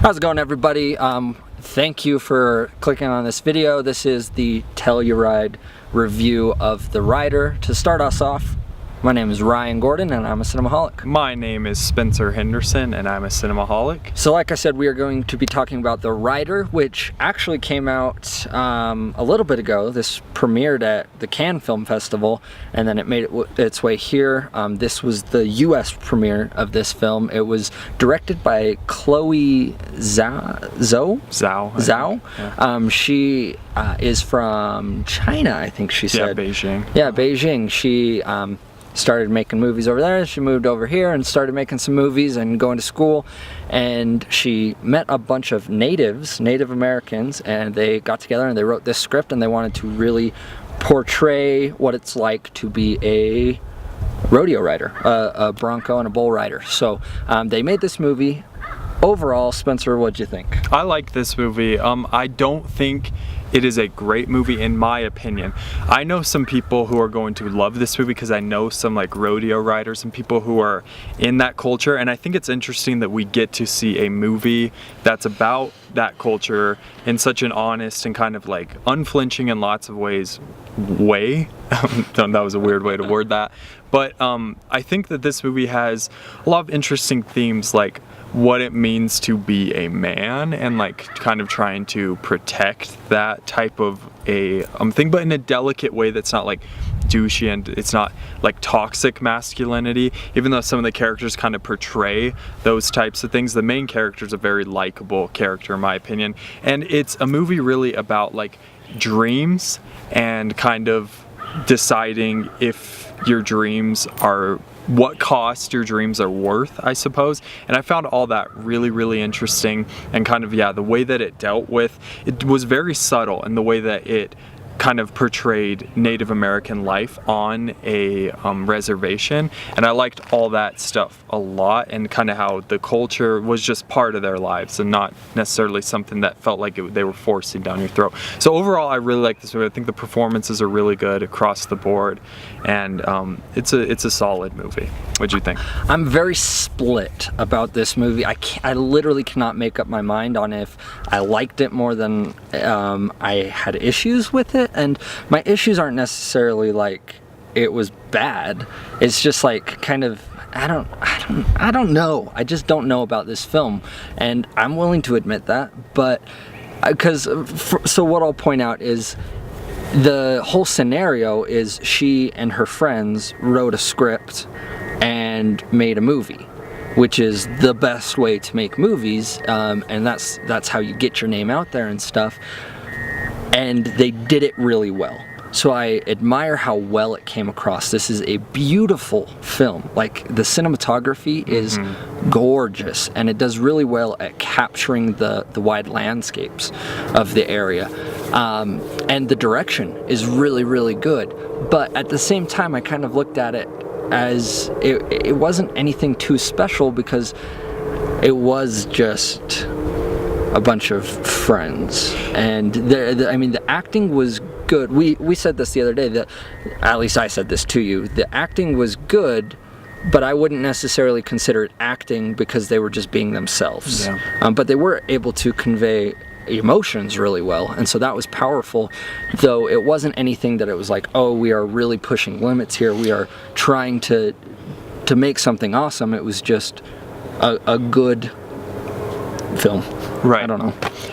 How's it going, everybody? Thank you for clicking on this video. This is the Telluride review of The Rider. To start us off, my name is Ryan Gordon and I'm a cinemaholic. My name is Spencer Henderson and I'm a cinemaholic. So like I said, we are going to be talking about The Rider, which actually came out a little bit ago. This premiered at the Cannes Film Festival and then it made its way here. This was the US premiere of this film. It was directed by Chloe Zhao. Yeah. She is from China, I think she said. Yeah, Beijing. Yeah, Beijing. She started making movies over there. She moved over here and started making some movies and going to school, and she met a bunch of Native Americans, and they got together and they wrote this script, and they wanted to really portray what it's like to be a rodeo rider, a bronco and a bull rider. So they made this movie. Overall, Spencer, what'd you think? I like this movie. I don't think it is a great movie in my opinion. I know some people who are going to love this movie because I know some like rodeo riders and people who are in that culture, and I think it's interesting that we get to see a movie that's about that culture in such an honest and kind of like unflinching in lots of ways way. That was a weird way to word that. But I think that this movie has a lot of interesting themes, like what it means to be a man and like kind of trying to protect that type of a thing, but in a delicate way that's not like douchey, and it's not like toxic masculinity, even though some of the characters kind of portray those types of things. The main character is a very likable character in my opinion, and it's a movie really about like dreams and kind of deciding if your dreams are what cost your dreams are worth, I suppose. And I found all that really, really interesting, and kind of, yeah, the way that it dealt with, it was very subtle in the way that it kind of portrayed Native American life on a reservation, and I liked all that stuff a lot, and kind of how the culture was just part of their lives and not necessarily something that felt like they were forcing down your throat. So overall, I really like this movie. I think the performances are really good across the board, and it's a solid movie. What'd you think? I'm very split about this movie. I literally cannot make up my mind on if I liked it more than I had issues with it. And my issues aren't necessarily like it was bad. It's just like kind of I don't know. I just don't know about this film, and I'm willing to admit that. But so what I'll point out is the whole scenario is she and her friends wrote a script and made a movie, which is the best way to make movies, and that's how you get your name out there and stuff. And they did it really well. So I admire how well it came across. This is a beautiful film. Like, the cinematography is gorgeous, and it does really well at capturing the wide landscapes of the area. And the direction is really, really good. But at the same time, I kind of looked at it as it wasn't anything too special, because it was just a bunch of friends, and I mean, the acting was good. We said this the other day, that at least I said this to you, the acting was good, but I wouldn't necessarily consider it acting because they were just being themselves. Yeah. But they were able to convey emotions really well, and so that was powerful, though it wasn't anything that it was like, oh, we are really pushing limits here, we are trying to make something awesome. It was just a good film. Right. I don't know.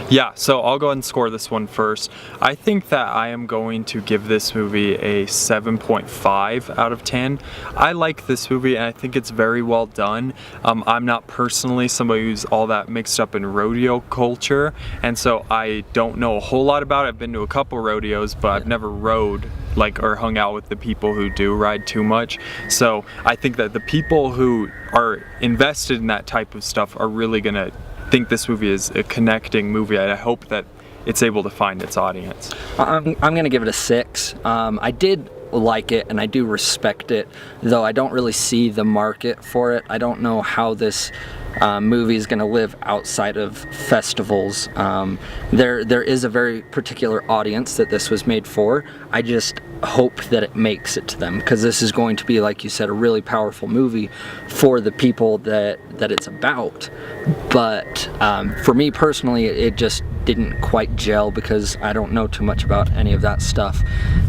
Yeah, so I'll go ahead and score this one first. I think that I am going to give this movie a 7.5 out of 10. I like this movie and I think it's very well done. I'm not personally somebody who's all that mixed up in rodeo culture, and so I don't know a whole lot about it. I've been to a couple rodeos, but I've never rode or hung out with the people who do ride too much. So I think that the people who are invested in that type of stuff are really gonna think this movie is a connecting movie. I hope that it's able to find its audience. I'm gonna give it a 6. I did like it and I do respect it, though I don't really see the market for it. I don't know how this movie is gonna live outside of festivals. There is a very particular audience that this was made for. hope that it makes it to them, because this is going to be, like you said, a really powerful movie for the people that it's about. But for me personally, it just didn't quite gel because I don't know too much about any of that stuff.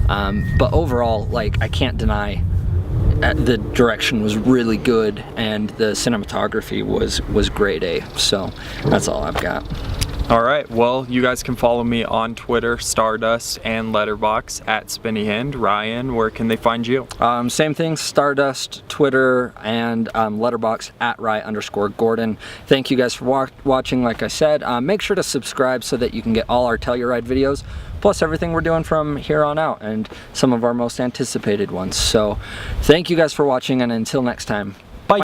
But overall, like, I can't deny the direction was really good and the cinematography was grade A. So that's all I've got. All right, well, you guys can follow me on Twitter, Stardust, and Letterboxd at SpinnyHand. Ryan, where can they find you? Same thing, Stardust, Twitter, and Letterboxd at Rye_Gordon. Thank you guys for watching. Like I said, make sure to subscribe so that you can get all our Telluride videos, plus everything we're doing from here on out, and some of our most anticipated ones. So thank you guys for watching, and until next time,